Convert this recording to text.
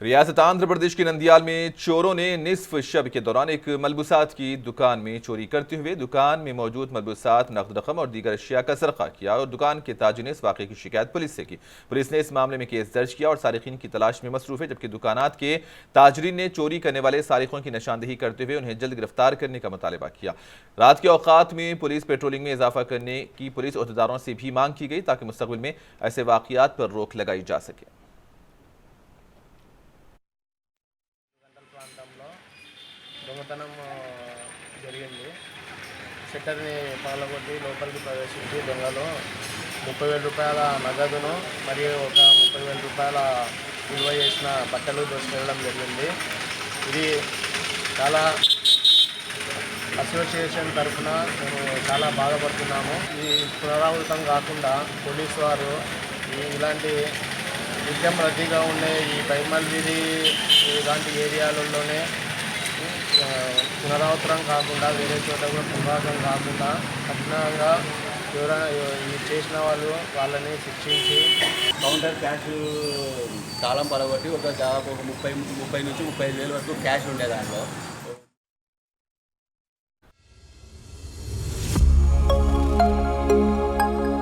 रियासत आंध्र प्रदेश के नंदियाल में चोरों ने निस्फ शब के दौरान एक मलबूसात की दुकान में चोरी करते हुए दुकान में मौजूद मलबूसात, नकद रकम और दीगर अशिया का सरका किया और दुकान के ताजिर ने इस वाक़े की शिकायत पुलिस से की। पुलिस ने इस मामले में केस दर्ज किया और सारिकीन की तलाश में मसरूफ है, जबकि दुकानात के ताजरीन ने चोरी करने वाले सारिकों की निशानदेही करते हुए उन्हें जल्द गिरफ्तार करने का मुतालबा किया। रात के औकात में पुलिस पेट्रोलिंग में इजाफा करने की पुलिस अहदेदारों से भी मांग की गई ताकि मुस्तकबिल में ऐसे वाक़यात पर रोक लगाई जा सके। ప్రాంతంలో దొంగతనం జరిగింది. షట్టర్ని పగలగొట్టి లోపలికి ప్రవేశించి దొంగలు 30,000 రూపాయల నగదును మరియు ఒక 30,000 రూపాయల విలువ చేసిన బట్టలు దోచుకెళ్ళడం జరిగింది. ఇది చాలా అసోసియేషన్ తరఫున మేము చాలా బాధపడుతున్నాము. ఇది పునరావృతం కాకుండా పోలీసు వారు ఇలాంటి నిత్యం రద్దీగా ఉండే ఈ పైమల్ వీధి ఇలాంటి ఏరియాలలోనే పునరావృతం కాకుండా వేరే చోట కూడా పునరావృతం కాకుండా కఠినంగా ఎవరైనా ఇది చేసిన వాళ్ళని శిక్షించి కౌంటర్ క్యాష్ తాళం పడగొట్టి ఒక దాదాపు ఒక 30 నుంచి 35 వేల వరకు క్యాష్ ఉండే దాంట్లో